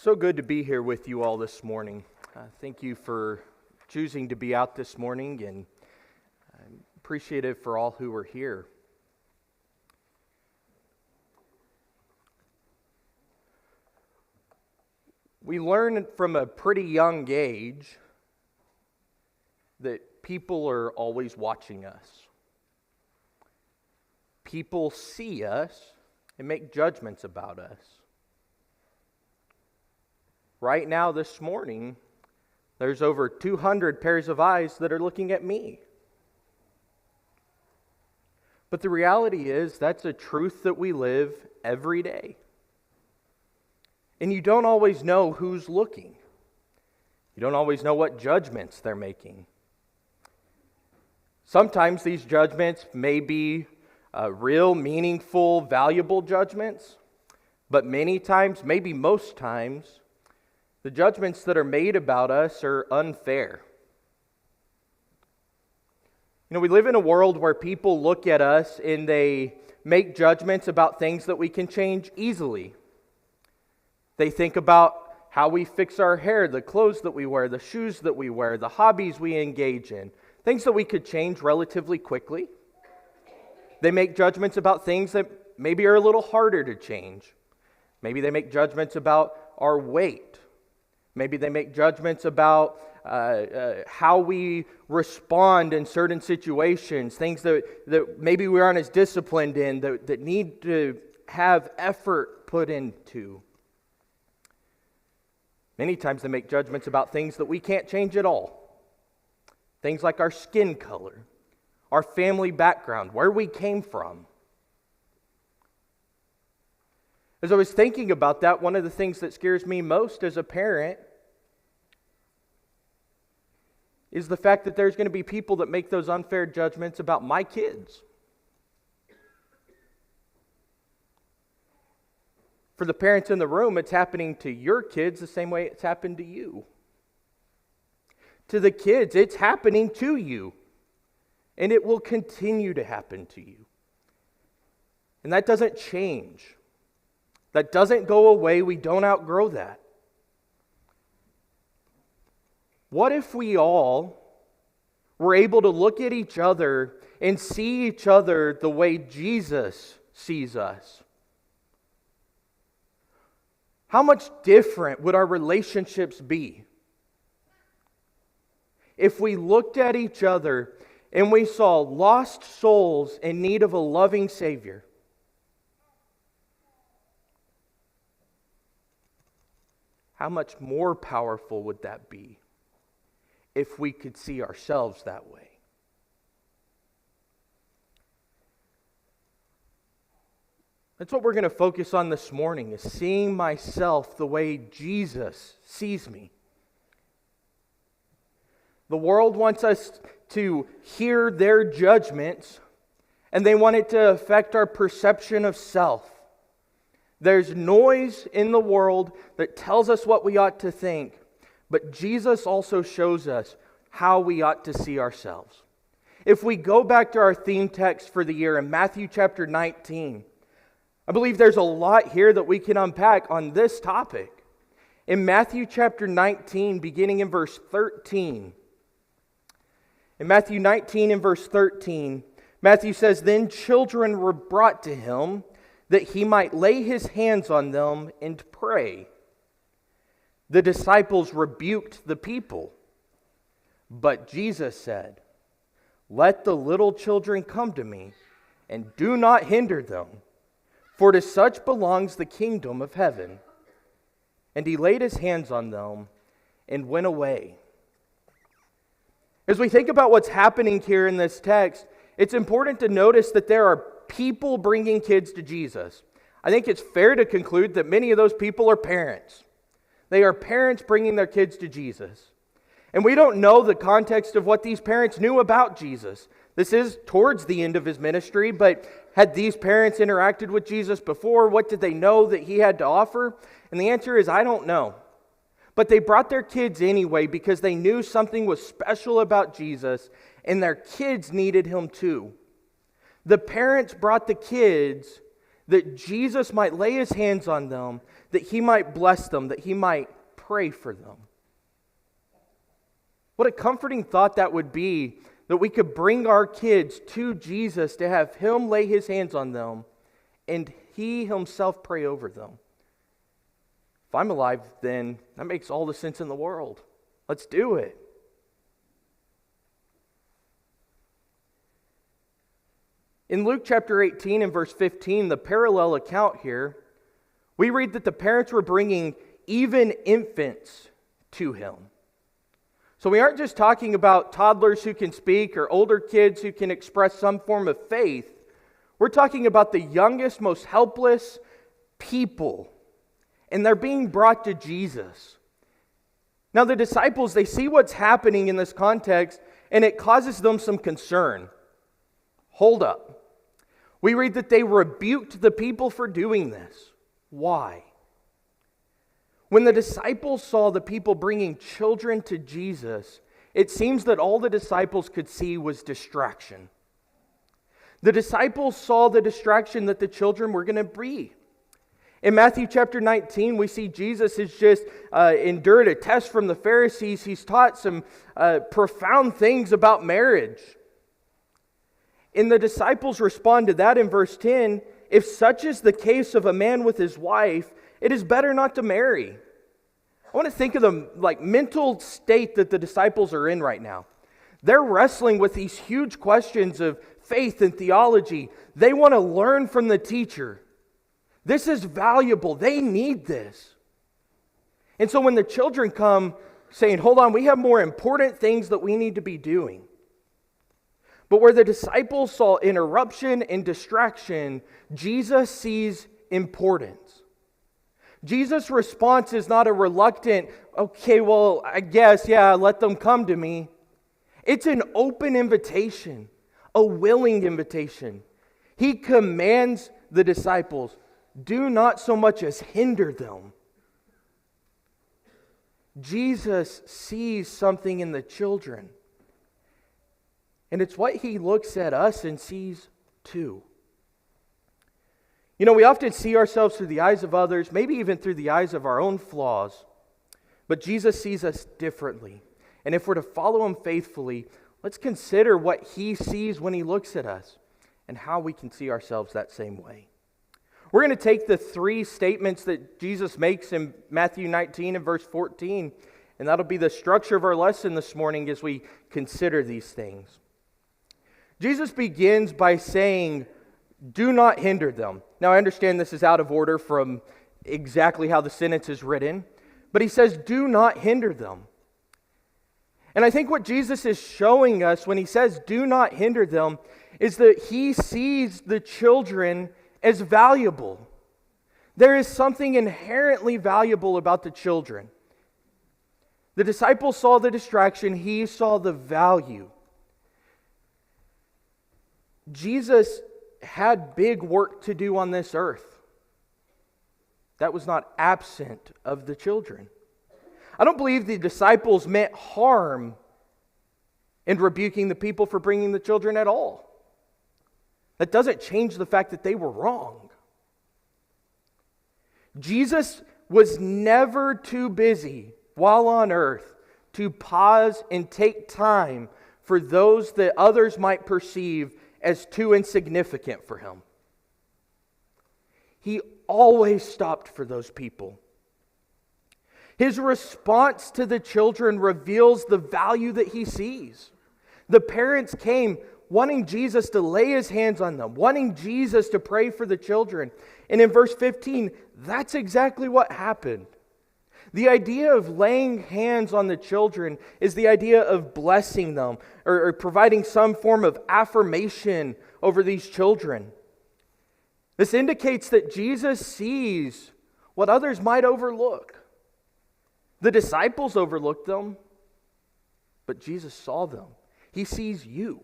So good to be here with you all this morning. Thank you for choosing to be out this morning, and I'm appreciative for all who are here. We learn from a pretty young age that people are always watching us. People see us and make judgments about us. Right now, this morning, there's over 200 pairs of eyes that are looking at me. But the reality is, that's a truth that we live every day. And you don't always know who's looking. You don't always know what judgments they're making. Sometimes these judgments may be real, meaningful, valuable judgments. But many times, maybe most times, the judgments that are made about us are unfair. You know, we live in a world where people look at us and they make judgments about things that we can change easily. They think about how we fix our hair, the clothes that we wear, the shoes that we wear, the hobbies we engage in, things that we could change relatively quickly. They make judgments about things that maybe are a little harder to change. Maybe they make judgments about our weight. Maybe they make judgments about how we respond in certain situations, things that maybe we aren't as disciplined in, that need to have effort put into. Many times they make judgments about things that we can't change at all. Things like our skin color, our family background, where we came from. As I was thinking about that, one of the things that scares me most as a parent is the fact that there's going to be people that make those unfair judgments about my kids. For the parents in the room, it's happening to your kids the same way it's happened to you. To the kids, it's happening to you. And it will continue to happen to you. And that doesn't change. That doesn't go away. We don't outgrow that. What if we all were able to look at each other and see each other the way Jesus sees us? How much different would our relationships be if we looked at each other and we saw lost souls in need of a loving Savior? How much more powerful would that be if we could see ourselves that way? That's what we're going to focus on this morning, is seeing myself the way Jesus sees me. The world wants us to hear their judgments, and they want it to affect our perception of self. There's noise in the world that tells us what we ought to think, but Jesus also shows us how we ought to see ourselves. If we go back to our theme text for the year in Matthew chapter 19, I believe there's a lot here that we can unpack on this topic. In Matthew chapter 19, beginning in verse 13. In Matthew 19 and verse 13, Matthew says, "Then children were brought to him, that he might lay his hands on them and pray. The disciples rebuked the people. But Jesus said, 'Let the little children come to me, and do not hinder them, for to such belongs the kingdom of heaven.' And he laid his hands on them and went away." As we think about what's happening here in this text, it's important to notice that there are people bringing kids to Jesus. I think it's fair to conclude that many of those people are parents. They are parents bringing their kids to Jesus. And we don't know the context of what these parents knew about Jesus. This is towards the end of his ministry, but had these parents interacted with Jesus before? What did they know that he had to offer? And the answer is, I don't know. But they brought their kids anyway because they knew something was special about Jesus, and their kids needed him too. The parents brought the kids that Jesus might lay his hands on them, that he might bless them, that he might pray for them. What a comforting thought that would be, that we could bring our kids to Jesus to have him lay his hands on them and he himself pray over them. If I'm alive, then that makes all the sense in the world. Let's do it. In Luke chapter 18 and verse 15, the parallel account here, we read that the parents were bringing even infants to him. So we aren't just talking about toddlers who can speak or older kids who can express some form of faith. We're talking about the youngest, most helpless people. And they're being brought to Jesus. Now the disciples, they see what's happening in this context, and it causes them some concern. Hold up. We read that they rebuked the people for doing this. Why? When the disciples saw the people bringing children to Jesus, it seems that all the disciples could see was distraction. The disciples saw the distraction that the children were going to be. In Matthew chapter 19, we see Jesus has just endured a test from the Pharisees. He's taught some profound things about marriage. And the disciples respond to that in verse 10, if such is the case of a man with his wife, it is better not to marry. I want to think of the mental state that the disciples are in right now. They're wrestling with these huge questions of faith and theology. They want to learn from the teacher. This is valuable. They need this. And so when the children come saying, hold on, we have more important things that we need to be doing. But where the disciples saw interruption and distraction, Jesus sees importance. Jesus' response is not a reluctant, okay, well, I guess, yeah, let them come to me. It's an open invitation, a willing invitation. He commands the disciples, do not so much as hinder them. Jesus sees something in the children. And it's what he looks at us and sees too. You know, we often see ourselves through the eyes of others, maybe even through the eyes of our own flaws. But Jesus sees us differently. And if we're to follow him faithfully, let's consider what he sees when he looks at us and how we can see ourselves that same way. We're going to take the three statements that Jesus makes in Matthew 19 and verse 14, and that'll be the structure of our lesson this morning as we consider these things. Jesus begins by saying, do not hinder them. Now, I understand this is out of order from exactly how the sentence is written, but he says, do not hinder them. And I think what Jesus is showing us when he says, do not hinder them, is that he sees the children as valuable. There is something inherently valuable about the children. The disciples saw the distraction, he saw the value. Jesus had big work to do on this earth. That was not absent of the children. I don't believe the disciples meant harm in rebuking the people for bringing the children at all. That doesn't change the fact that they were wrong. Jesus was never too busy while on earth to pause and take time for those that others might perceive as too insignificant for him. He always stopped for those people. His response to the children reveals the value that he sees. The parents came wanting Jesus to lay his hands on them, wanting Jesus to pray for the children. And in verse 15, that's exactly what happened. The idea of laying hands on the children is the idea of blessing them or providing some form of affirmation over these children. This indicates that Jesus sees what others might overlook. The disciples overlooked them, but Jesus saw them. He sees you.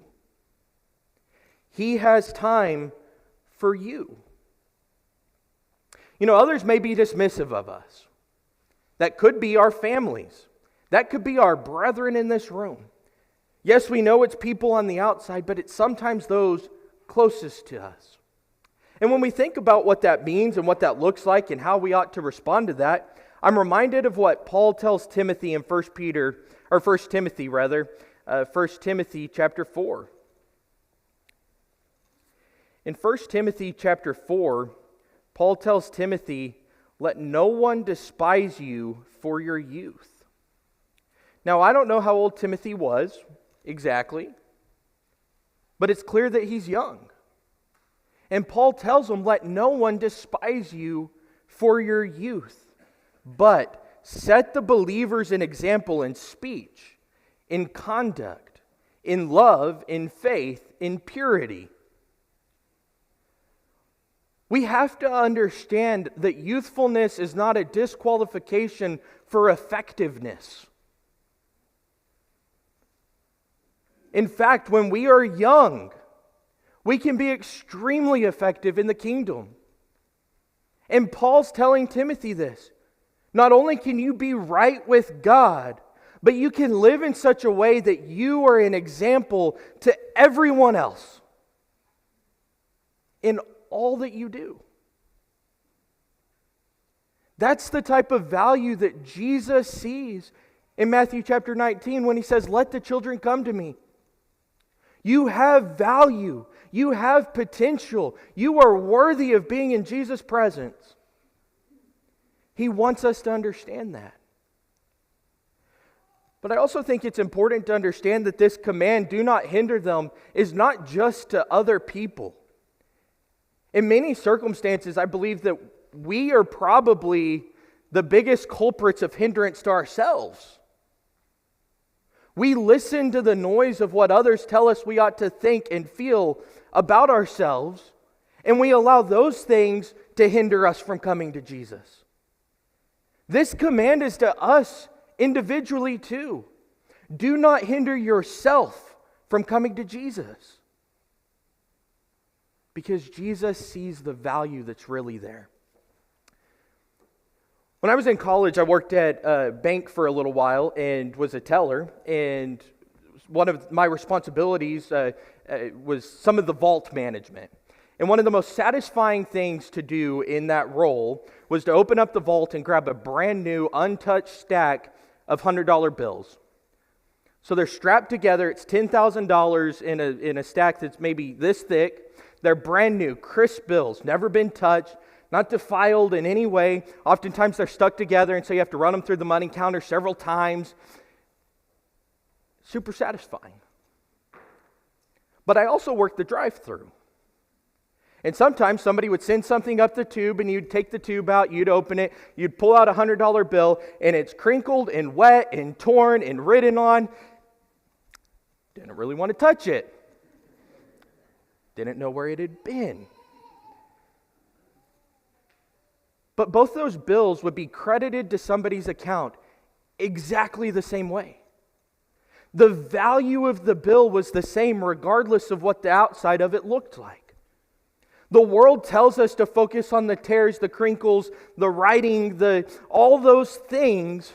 He has time for you. You know, others may be dismissive of us. That could be our families. That could be our brethren in this room. Yes, we know it's people on the outside, but it's sometimes those closest to us. And when we think about what that means and what that looks like and how we ought to respond to that, I'm reminded of what Paul tells Timothy in 1 Timothy chapter 4. In 1 Timothy chapter 4, Paul tells Timothy, "Let no one despise you for your youth." Now, I don't know how old Timothy was exactly, but it's clear that he's young. And Paul tells him, "Let no one despise you for your youth, but set the believers an example in speech, in conduct, in love, in faith, in purity." We have to understand that youthfulness is not a disqualification for effectiveness. In fact, when we are young, we can be extremely effective in the kingdom. And Paul's telling Timothy this. Not only can you be right with God, but you can live in such a way that you are an example to everyone else in all that you do. That's the type of value that Jesus sees in Matthew chapter 19 when he says, "Let the children come to me." You have value. You have potential. You are worthy of being in Jesus' presence. He wants us to understand that. But I also think it's important to understand that this command, "do not hinder them," is not just to other people. In many circumstances, I believe that we are probably the biggest culprits of hindrance to ourselves. We listen to the noise of what others tell us we ought to think and feel about ourselves, and we allow those things to hinder us from coming to Jesus. This command is to us individually too. Do not hinder yourself from coming to Jesus, because Jesus sees the value that's really there. When I was in college, I worked at a bank for a little while and was a teller. And one of my responsibilities was some of the vault management. And one of the most satisfying things to do in that role was to open up the vault and grab a brand new, untouched stack of $100 bills. So they're strapped together. It's $10,000 in a stack that's maybe this thick. They're brand new, crisp bills, never been touched, not defiled in any way. Oftentimes they're stuck together, and so you have to run them through the money counter several times. Super satisfying. But I also worked the drive-thru. And sometimes somebody would send something up the tube, and you'd take the tube out, you'd open it, you'd pull out a $100 bill, and it's crinkled and wet and torn and written on. Didn't really want to touch it. Didn't know where it had been. But both those bills would be credited to somebody's account exactly the same way. The value of the bill was the same regardless of what the outside of it looked like. The world tells us to focus on the tears, the crinkles, the writing, all those things.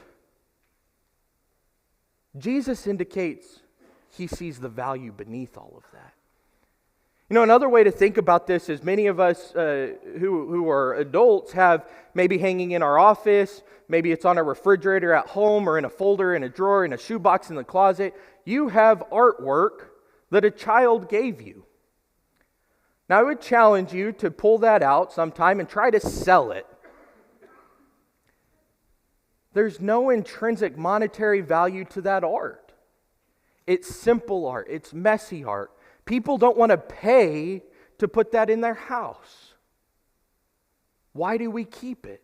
Jesus indicates he sees the value beneath all of that. You know, another way to think about this is many of us who are adults have maybe hanging in our office, maybe it's on a refrigerator at home or in a folder, in a drawer, in a shoebox in the closet. You have artwork that a child gave you. Now, I would challenge you to pull that out sometime and try to sell it. There's no intrinsic monetary value to that art. It's simple art. It's messy art. People don't want to pay to put that in their house. Why do we keep it?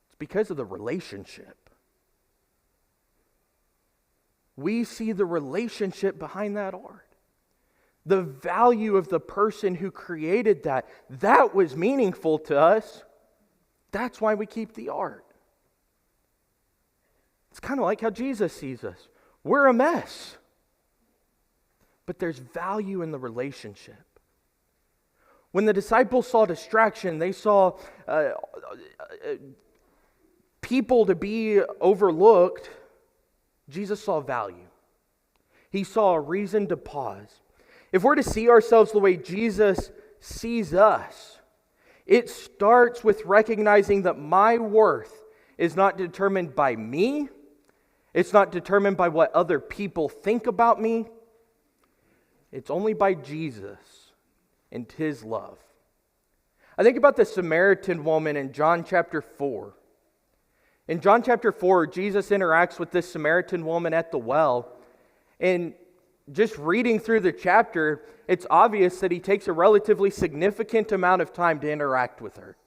It's because of the relationship. We see the relationship behind that art. The value of the person who created that. That was meaningful to us. That's why we keep the art. It's kind of like how Jesus sees us. We're a mess. But there's value in the relationship. When the disciples saw distraction, they saw people to be overlooked, Jesus saw value. He saw a reason to pause. If we're to see ourselves the way Jesus sees us, it starts with recognizing that my worth is not determined by me. It's not determined by what other people think about me. It's only by Jesus and His love. I think about the Samaritan woman in John chapter 4. In John chapter 4, Jesus interacts with this Samaritan woman at the well. And just reading through the chapter, it's obvious that He takes a relatively significant amount of time to interact with her.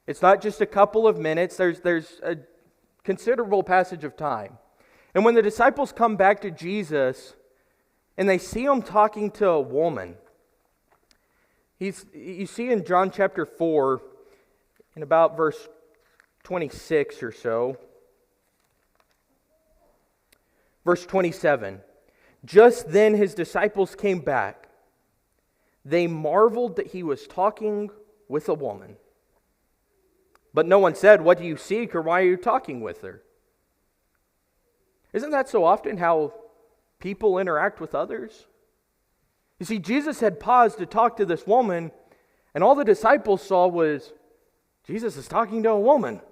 It's not just a couple of minutes. There's a considerable passage of time. And when the disciples come back to Jesus and they see Him talking to a woman, you see in John chapter 4, in about verse 26 or so, verse 27, just then His disciples came back. They marveled that He was talking with a woman. But no one said, "What do you seek?" or "Why are you talking with her?" Isn't that so often how people interact with others? You see, Jesus had paused to talk to this woman, and all the disciples saw was, Jesus is talking to a woman.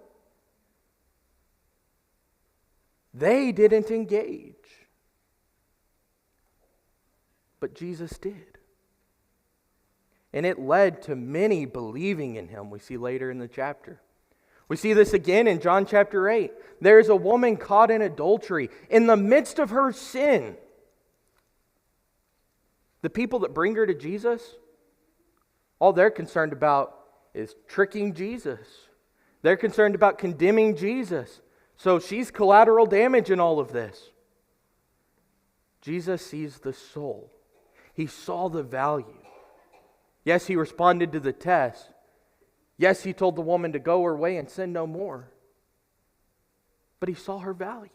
They didn't engage. But Jesus did. And it led to many believing in Him, we see later in the chapter. We see this again in John chapter 8. There's a woman caught in adultery in the midst of her sin. The people that bring her to Jesus, all they're concerned about is tricking Jesus. They're concerned about condemning Jesus. So she's collateral damage in all of this. Jesus sees the soul. He saw the value. Yes, He responded to the test. Yes, He told the woman to go her way and sin no more. But He saw her value.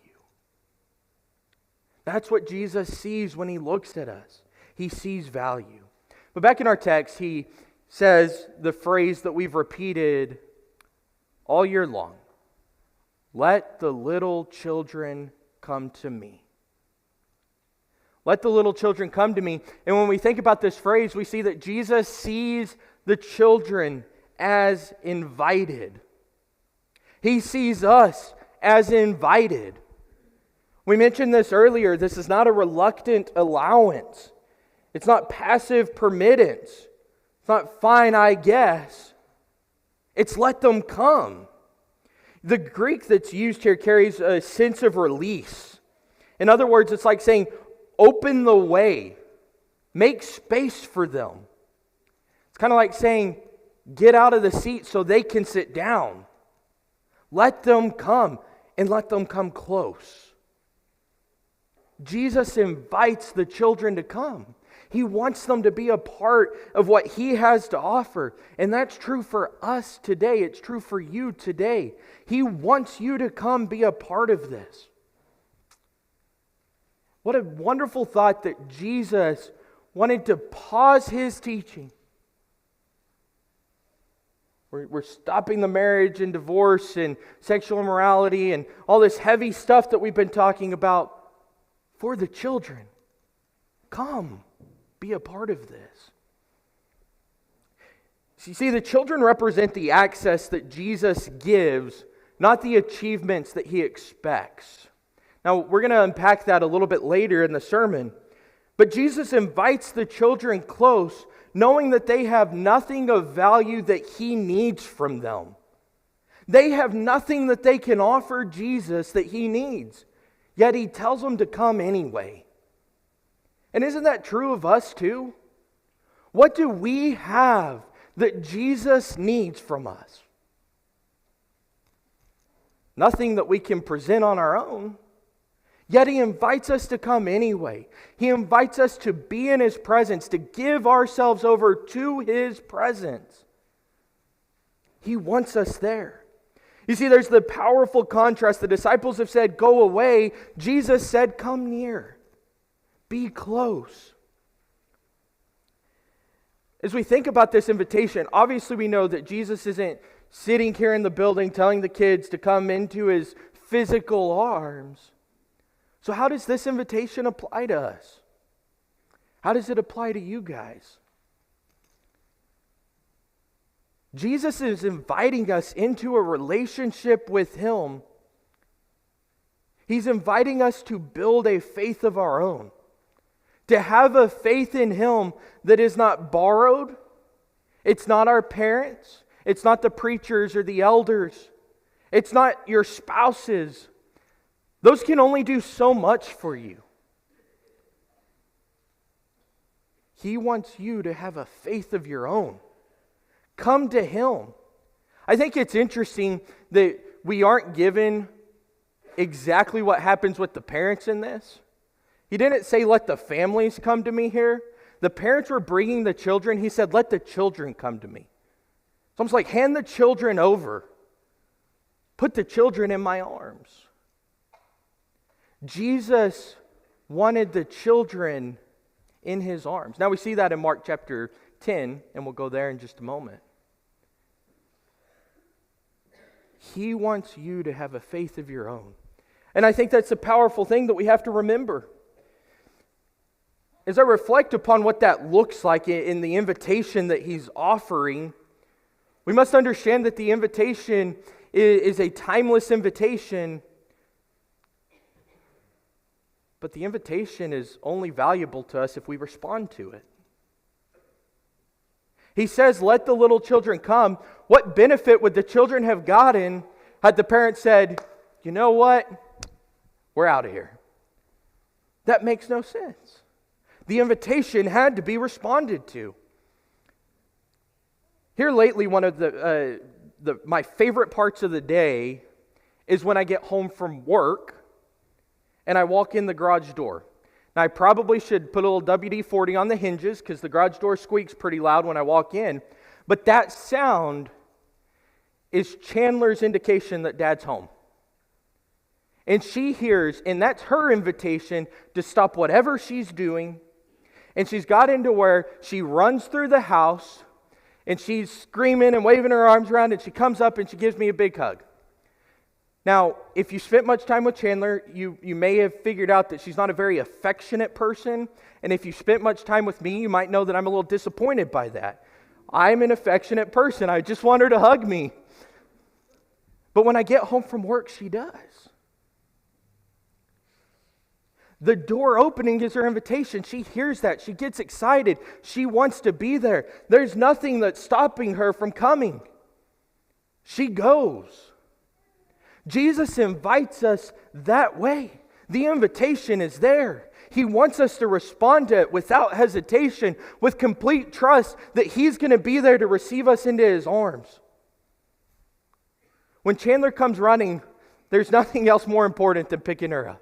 That's what Jesus sees when He looks at us. He sees value. But back in our text, He says the phrase that we've repeated all year long. Let the little children come to me. Let the little children come to me. And when we think about this phrase, we see that Jesus sees the children as invited. He sees us as invited. We mentioned this earlier. This is not a reluctant allowance. It's not passive permittance. It's not fine, I guess. It's let them come. The Greek that's used here carries a sense of release. In other words, it's like saying, open the way. Make space for them. It's kind of like saying, get out of the seat so they can sit down. Let them come, and let them come close. Jesus invites the children to come. He wants them to be a part of what He has to offer. And that's true for us today. It's true for you today. He wants you to come be a part of this. What a wonderful thought that Jesus wanted to pause His teaching. We're stopping the marriage and divorce and sexual immorality and all this heavy stuff that we've been talking about for the children. Come. Be a part of this. So you see, the children represent the access that Jesus gives, not the achievements that He expects. Now, we're going to unpack that a little bit later in the sermon. But Jesus invites the children close, knowing that they have nothing of value that He needs from them. They have nothing that they can offer Jesus that He needs. Yet He tells them to come anyway. And isn't that true of us too? What do we have that Jesus needs from us? Nothing that we can present on our own. Yet He invites us to come anyway. He invites us to be in His presence, to give ourselves over to His presence. He wants us there. You see, there's the powerful contrast. The disciples have said, go away. Jesus said, come near. Be close. As we think about this invitation, obviously we know that Jesus isn't sitting here in the building telling the kids to come into His physical arms. So how does this invitation apply to us? How does it apply to you guys? Jesus is inviting us into a relationship with Him. He's inviting us to build a faith of our own, to have a faith in Him that is not borrowed. It's not our parents. It's not the preachers or the elders. It's not your spouses. Those can only do so much for you. He wants you to have a faith of your own. Come to Him. I think it's interesting that we aren't given exactly what happens with the parents in this. He didn't say, let the families come to me here. The parents were bringing the children. He said, let the children come to me. It's almost like, hand the children over. Put the children in my arms. Jesus wanted the children in His arms. Now we see that in Mark chapter 10, and we'll go there in just a moment. He wants you to have a faith of your own. And I think that's a powerful thing that we have to remember. As I reflect upon what that looks like in the invitation that He's offering, we must understand that the invitation is a timeless invitation, but the invitation is only valuable to us if we respond to it. He says, let the little children come. What benefit would the children have gotten had the parents said, you know what? We're out of here. That makes no sense. The invitation had to be responded to. Here lately, one of my favorite parts of the day is when I get home from work and I walk in the garage door. Now, I probably should put a little WD-40 on the hinges because the garage door squeaks pretty loud when I walk in. But that sound is Chandler's indication that Dad's home. And she hears, and that's her invitation to stop whatever she's doing. And she's got into where she runs through the house and she's screaming and waving her arms around, and she comes up and she gives me a big hug. Now, if you spent much time with Chandler, you may have figured out that she's not a very affectionate person. And if you spent much time with me, you might know that I'm a little disappointed by that. I'm an affectionate person. I just want her to hug me. But when I get home from work, she does. The door opening is her invitation. She hears that. She gets excited. She wants to be there. There's nothing that's stopping her from coming. She goes. Jesus invites us that way. The invitation is there. He wants us to respond to it without hesitation, with complete trust that He's going to be there to receive us into His arms. When Chandler comes running, there's nothing else more important than picking her up.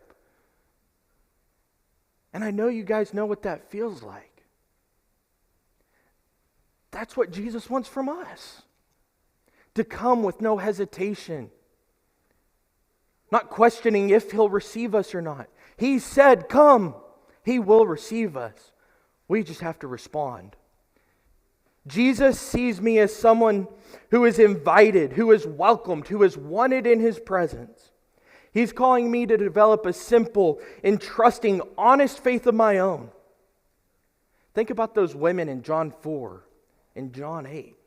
And I know you guys know what that feels like. That's what Jesus wants from us. To come with no hesitation. Not questioning if He'll receive us or not. He said, come. He will receive us. We just have to respond. Jesus sees me as someone who is invited, who is welcomed, who is wanted in His presence. He's calling me to develop a simple and trusting, honest faith of my own. Think about those women in John 4 and John 8.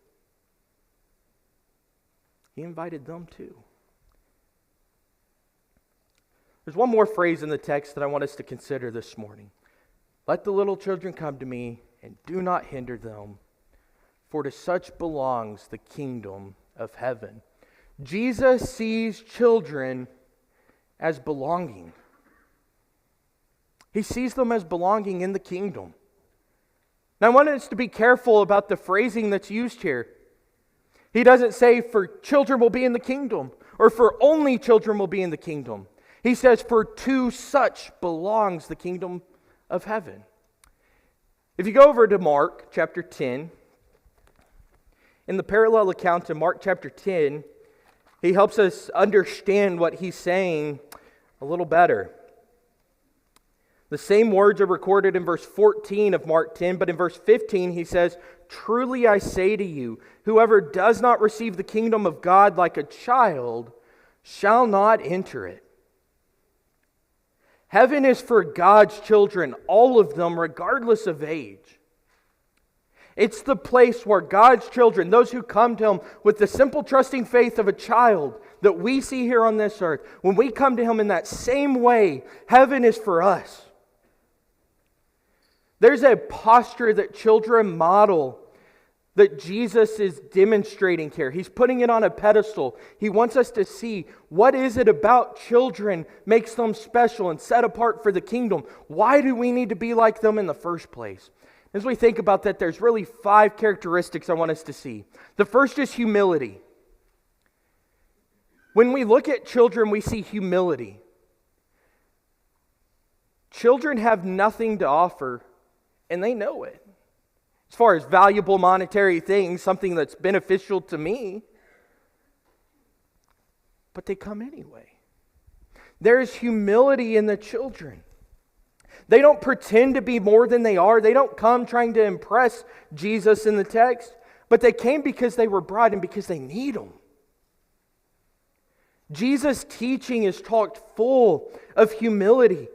He invited them too. There's one more phrase in the text that I want us to consider this morning. Let the little children come to me, and do not hinder them, for to such belongs the kingdom of heaven. Jesus sees children as belonging. He sees them as belonging in the kingdom. Now I want us to be careful about the phrasing that's used here. He doesn't say for children will be in the kingdom, or for only children will be in the kingdom. He says for to such belongs the kingdom of heaven. If you go over to Mark chapter 10, in the parallel account to Mark chapter 10, he helps us understand what he's saying a little better. The same words are recorded in verse 14 of Mark 10, but in verse 15 he says, truly I say to you, whoever does not receive the kingdom of God like a child shall not enter it. Heaven is for God's children, all of them, regardless of age. It's the place where God's children, those who come to Him with the simple trusting faith of a child that we see here on this earth, when we come to Him in that same way, heaven is for us. There's a posture that children model that Jesus is demonstrating here. He's putting it on a pedestal. He wants us to see what is it about children makes them special and set apart for the kingdom. Why do we need to be like them in the first place? As we think about that, there's really 5 characteristics I want us to see. The first is humility. When we look at children, we see humility. Children have nothing to offer, and they know it. As far as valuable monetary things, something that's beneficial to me, but they come anyway. There is humility in the children. They don't pretend to be more than they are. They don't come trying to impress Jesus in the text, but they came because they were brought and because they need Him. Jesus' teaching is talked full of humility.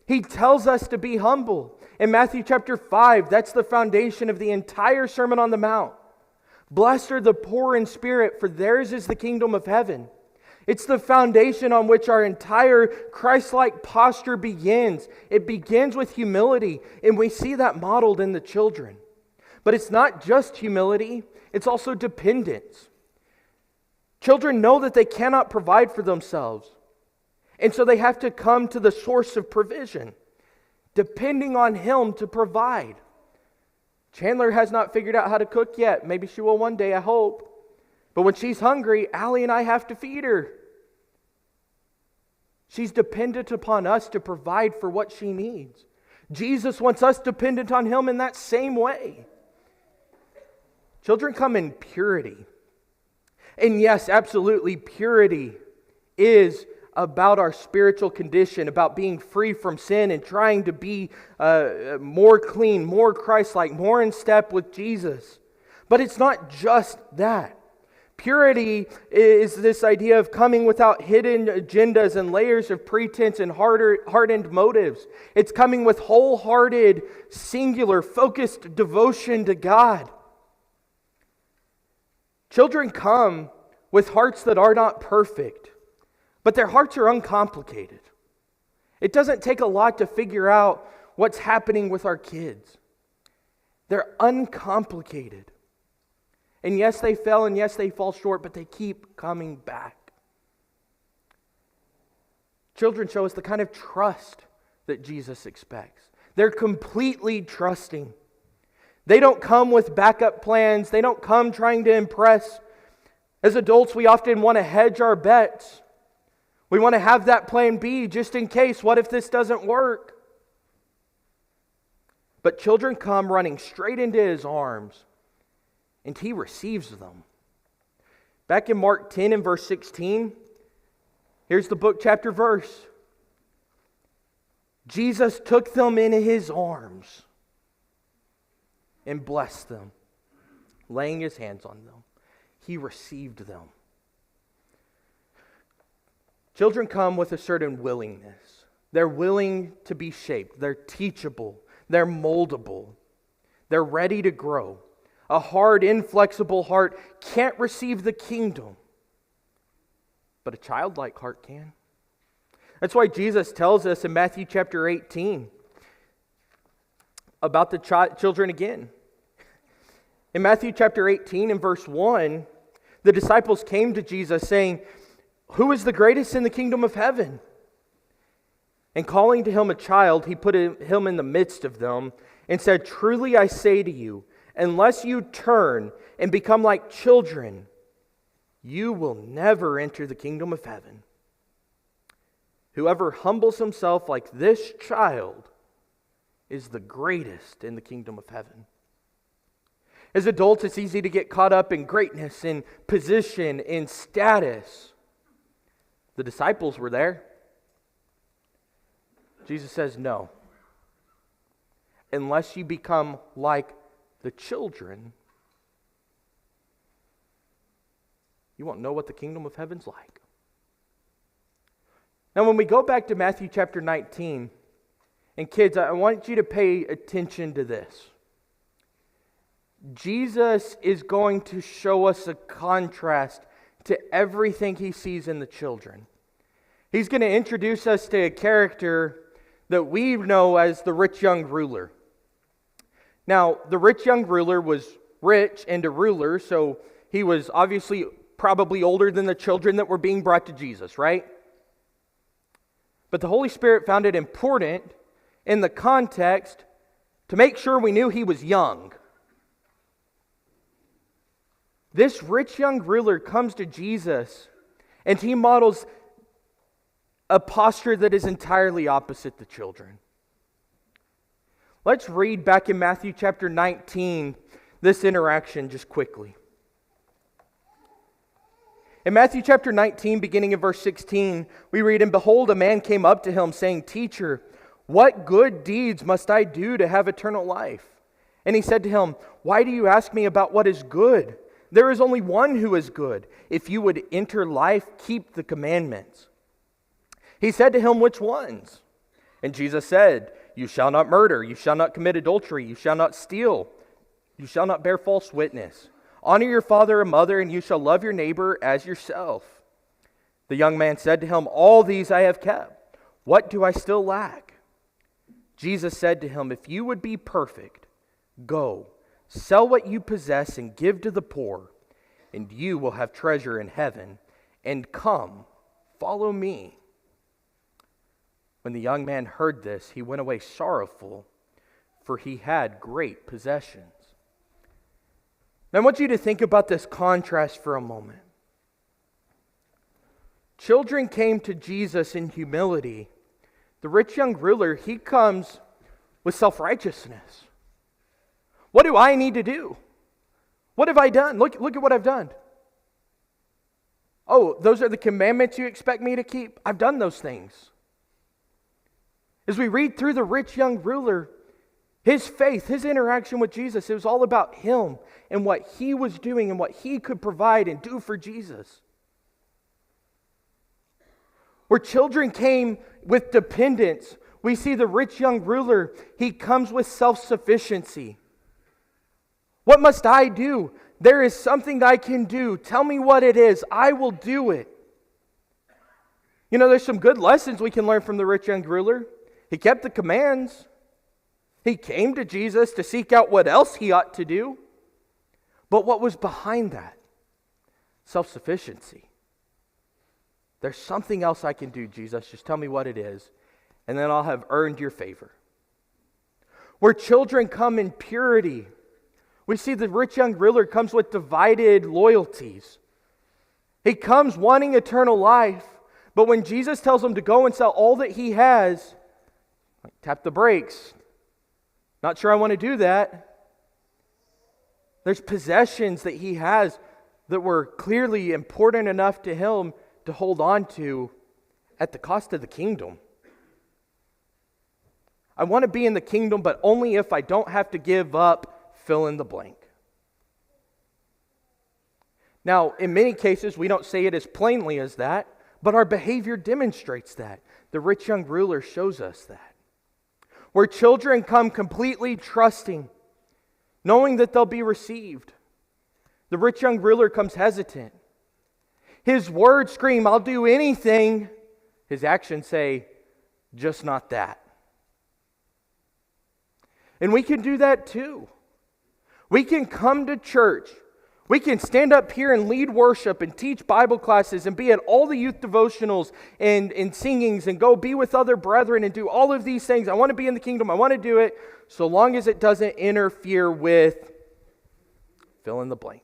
He tells us to be humble. In Matthew chapter 5, that's the foundation of the entire Sermon on the Mount. Blessed are the poor in spirit, for theirs is the kingdom of heaven. It's the foundation on which our entire Christ-like posture begins. It begins with humility, and we see that modeled in the children. But it's not just humility, it's also dependence. Children know that they cannot provide for themselves, and so they have to come to the source of provision, depending on Him to provide. Chandler has not figured out how to cook yet. Maybe she will one day, I hope. But when she's hungry, Allie and I have to feed her. She's dependent upon us to provide for what she needs. Jesus wants us dependent on Him in that same way. Children come in purity. And yes, absolutely, purity is about our spiritual condition, about being free from sin and trying to be more clean, more Christ-like, more in step with Jesus. But it's not just that. Purity is this idea of coming without hidden agendas and layers of pretense and hardened motives. It's coming with wholehearted, singular, focused devotion to God. Children come with hearts that are not perfect, but their hearts are uncomplicated. It doesn't take a lot to figure out what's happening with our kids. They're uncomplicated. And yes, they fell, and yes, they fall short, but they keep coming back. Children show us the kind of trust that Jesus expects. They're completely trusting. They don't come with backup plans. They don't come trying to impress. As adults, we often want to hedge our bets. We want to have that plan B just in case. What if this doesn't work? But children come running straight into His arms, and He receives them. Back in Mark 10 and verse 16, here's the book, chapter, verse. Jesus took them in His arms and blessed them, laying His hands on them. He received them. Children come with a certain willingness. They're willing to be shaped. They're teachable. They're moldable. They're ready to grow. A hard, inflexible heart can't receive the kingdom, but a childlike heart can. That's why Jesus tells us in Matthew chapter 18 about the children again. In Matthew chapter 18 and verse 1, the disciples came to Jesus saying, "Who is the greatest in the kingdom of heaven?" And calling to Him a child, He put him in the midst of them and said, "Truly I say to you, unless you turn and become like children, you will never enter the kingdom of heaven. Whoever humbles himself like this child is the greatest in the kingdom of heaven." As adults, it's easy to get caught up in greatness, in position, in status. The disciples were there. Jesus says, no. Unless you become like the children, you won't know what the kingdom of heaven's like. Now, when we go back to Matthew chapter 19, and kids, I want you to pay attention to this. Jesus is going to show us a contrast to everything he sees in the children. He's going to introduce us to a character that we know as the rich young ruler. Now, the rich young ruler was rich and a ruler, so he was obviously probably older than the children that were being brought to Jesus, right? But the Holy Spirit found it important in the context to make sure we knew he was young. This rich young ruler comes to Jesus, and he models a posture that is entirely opposite the children. Let's read back in Matthew chapter 19 this interaction just quickly. In Matthew chapter 19, beginning in verse 16, we read, "And behold, a man came up to him, saying, 'Teacher, what good deeds must I do to have eternal life?' And he said to him, 'Why do you ask me about what is good? There is only one who is good. If you would enter life, keep the commandments.' He said to him, 'Which ones?' And Jesus said, 'You shall not murder, you shall not commit adultery, you shall not steal, you shall not bear false witness. Honor your father and mother, and you shall love your neighbor as yourself.' The young man said to him, 'All these I have kept. What do I still lack?' Jesus said to him, 'If you would be perfect, go, sell what you possess and give to the poor, and you will have treasure in heaven. And come, follow me.' When the young man heard this, he went away sorrowful, for he had great possessions." Now, I want you to think about this contrast for a moment. Children came to Jesus in humility. The rich young ruler, he comes with self-righteousness. What do I need to do? What have I done? Look at what I've done. Oh, those are the commandments you expect me to keep? I've done those things. As we read through the rich young ruler, his faith, his interaction with Jesus, it was all about him and what he was doing and what he could provide and do for Jesus. Where children came with dependence, we see the rich young ruler, he comes with self-sufficiency. What must I do? There is something I can do. Tell me what it is. I will do it. You know, there's some good lessons we can learn from the rich young ruler. He kept the commands. He came to Jesus to seek out what else he ought to do. But what was behind that? Self-sufficiency. There's something else I can do, Jesus. Just tell me what it is, and then I'll have earned your favor. Where children come in purity, we see the rich young ruler comes with divided loyalties. He comes wanting eternal life, but when Jesus tells him to go and sell all that he has, tap the brakes. Not sure I want to do that. There's possessions that he has that were clearly important enough to him to hold on to at the cost of the kingdom. I want to be in the kingdom, but only if I don't have to give up fill in the blank. Now, in many cases, we don't say it as plainly as that, but our behavior demonstrates that. The rich young ruler shows us that. Where children come completely trusting, knowing that they'll be received. The rich young ruler comes hesitant. His words scream, "I'll do anything." His actions say, "Just not that." And we can do that too. We can come to church. We can stand up here and lead worship and teach Bible classes and be at all the youth devotionals and singings and go be with other brethren and do all of these things. I want to be in the kingdom. I want to do it so long as it doesn't interfere with fill in the blank.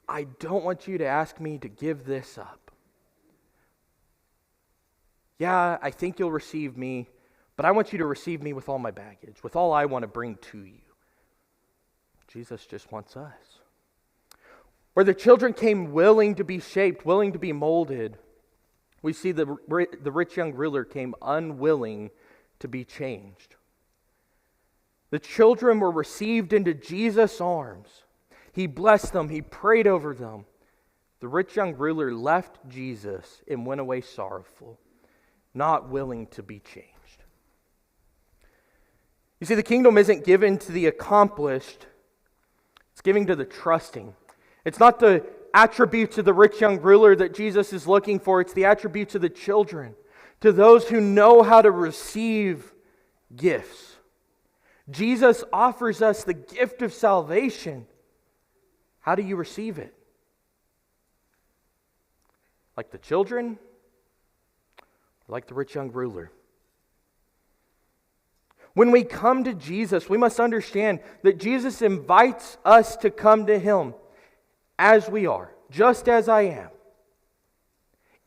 I don't want you to ask me to give this up. Yeah, I think you'll receive me, but I want you to receive me with all my baggage, with all I want to bring to you. Jesus just wants us. Where the children came willing to be shaped, willing to be molded, we see the rich young ruler came unwilling to be changed. The children were received into Jesus' arms. He blessed them. He prayed over them. The rich young ruler left Jesus and went away sorrowful, not willing to be changed. You see, the kingdom isn't given to the accomplished, it's given to the trusting. It's not the attributes of the rich young ruler that Jesus is looking for, it's the attributes of the children, to those who know how to receive gifts. Jesus offers us the gift of salvation. How do you receive it? Like the children? Or like the rich young ruler? When we come to Jesus, we must understand that Jesus invites us to come to Him as we are, just as I am.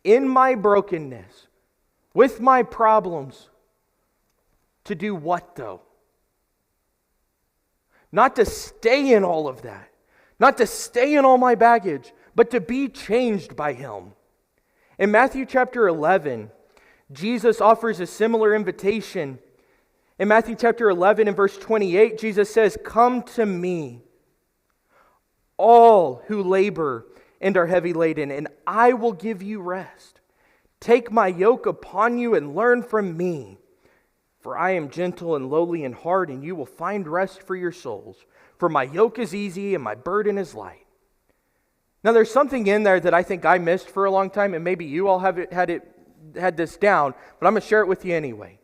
In my brokenness, with my problems. To do what though? Not to stay in all of that. Not to stay in all my baggage, but to be changed by Him. In Matthew chapter 11, Jesus offers a similar invitation. In Matthew chapter 11 and verse 28, Jesus says, "Come to me, all who labor and are heavy laden, and I will give you rest. Take my yoke upon you and learn from me. For I am gentle and lowly in heart, and you will find rest for your souls. For my yoke is easy and my burden is light." Now there's something in there that I think I missed for a long time, and maybe you all had this down, but I'm going to share it with you anyway.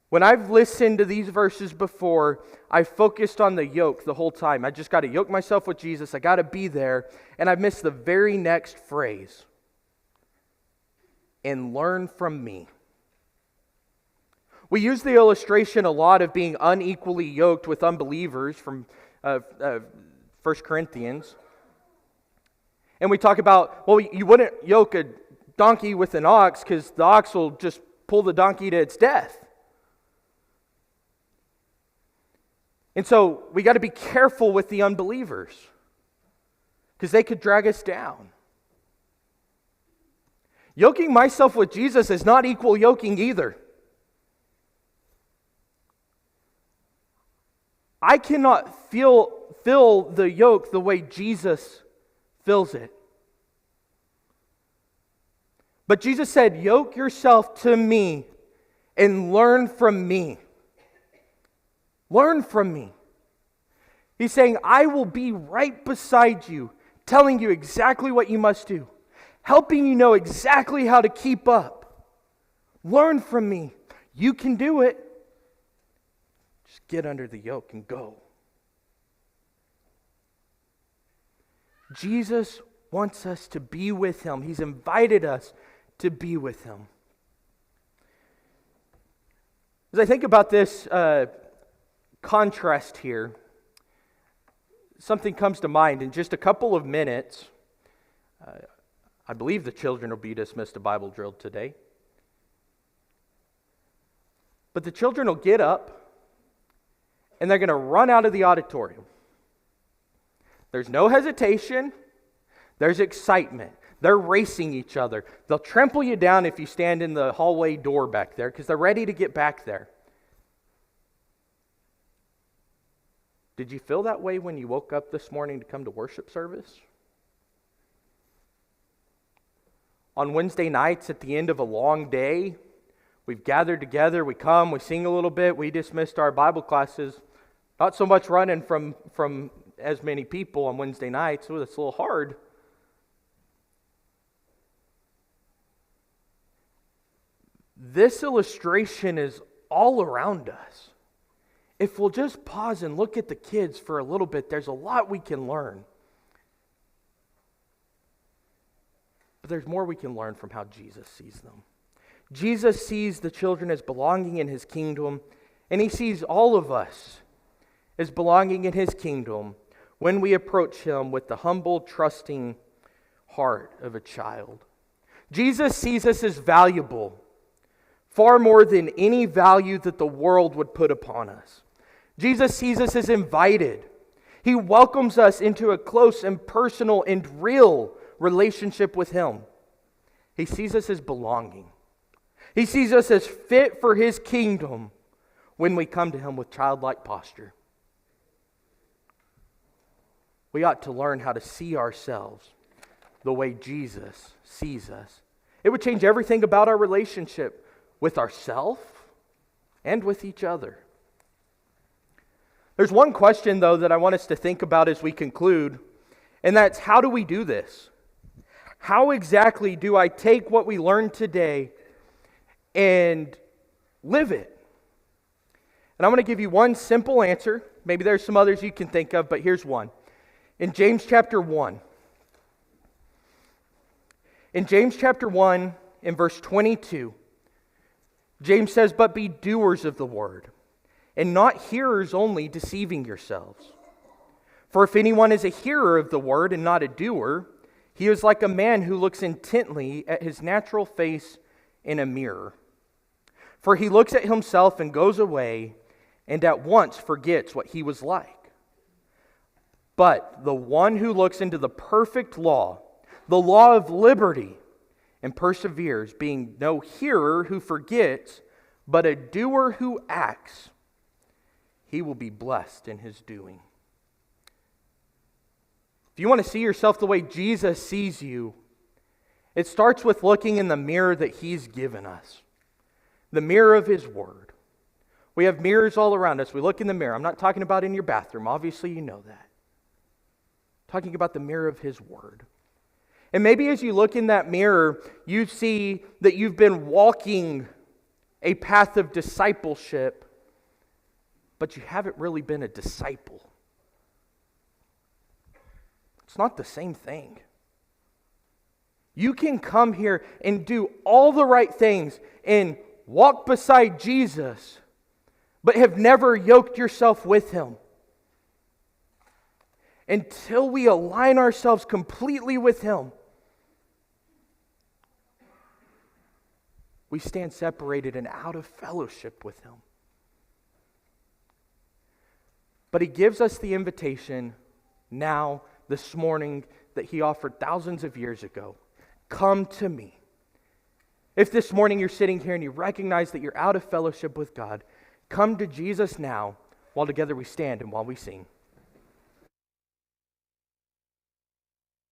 When I've listened to these verses before, I focused on the yoke the whole time. I just got to yoke myself with Jesus. I got to be there. And I missed the very next phrase. And learn from me. We use the illustration a lot of being unequally yoked with unbelievers from 1 Corinthians. And we talk about, well, you wouldn't yoke a donkey with an ox because the ox will just pull the donkey to its death. And so we got to be careful with the unbelievers because they could drag us down. Yoking myself with Jesus is not equal yoking either. I cannot fill the yoke the way Jesus fills it. But Jesus said, "Yoke yourself to me and learn from me." Learn from me. He's saying, I will be right beside you, telling you exactly what you must do, helping you know exactly how to keep up. Learn from me. You can do it. Just get under the yoke and go. Jesus wants us to be with Him. He's invited us to be with Him. As I think about this contrast here, something comes to mind. In just a couple of minutes, I believe the children will be dismissed to Bible drill today. But the children will get up and they're going to run out of the auditorium. There's no hesitation. There's excitement. They're racing each other. They'll trample you down if you stand in the hallway door back there because they're ready to get back there. Did you feel that way when you woke up this morning to come to worship service? On Wednesday nights at the end of a long day, we've gathered together, we come, we sing a little bit, we dismissed our Bible classes. Not so much running from as many people on Wednesday nights. It's a little hard. This illustration is all around us. If we'll just pause and look at the kids for a little bit, there's a lot we can learn. But there's more we can learn from how Jesus sees them. Jesus sees the children as belonging in His kingdom, and He sees all of us as belonging in His kingdom when we approach Him with the humble, trusting heart of a child. Jesus sees us as valuable, far more than any value that the world would put upon us. Jesus sees us as invited. He welcomes us into a close and personal and real relationship with Him. He sees us as belonging. He sees us as fit for His kingdom when we come to Him with childlike posture. we ought to learn how to see ourselves the way Jesus sees us. It would change everything about our relationship with ourselves and with each other. There's one question, though, that I want us to think about as we conclude, and that's, how do we do this? How exactly do I take what we learned today and live it? And I'm going to give you one simple answer. Maybe there's some others you can think of, but here's one. In James chapter 1, in verse 22, James says, "But be doers of the word, and not hearers only, deceiving yourselves. For if anyone is a hearer of the word and not a doer, he is like a man who looks intently at his natural face in a mirror. For he looks at himself and goes away, and at once forgets what he was like. But the one who looks into the perfect law, the law of liberty, and perseveres, being no hearer who forgets, but a doer who acts, he will be blessed in his doing." If you want to see yourself the way Jesus sees you, it starts with looking in the mirror that He's given us, the mirror of His Word. We have mirrors all around us. We look in the mirror. I'm not talking about in your bathroom. Obviously, you know that. I'm talking about the mirror of His Word. And maybe as you look in that mirror, you see that you've been walking a path of discipleship, but you haven't really been a disciple. It's not the same thing. You can come here and do all the right things and walk beside Jesus, but have never yoked yourself with Him. Until we align ourselves completely with Him, we stand separated and out of fellowship with Him. But He gives us the invitation now, this morning, that He offered thousands of years ago. Come to me. If this morning you're sitting here and you recognize that you're out of fellowship with God, come to Jesus now, while together we stand and while we sing.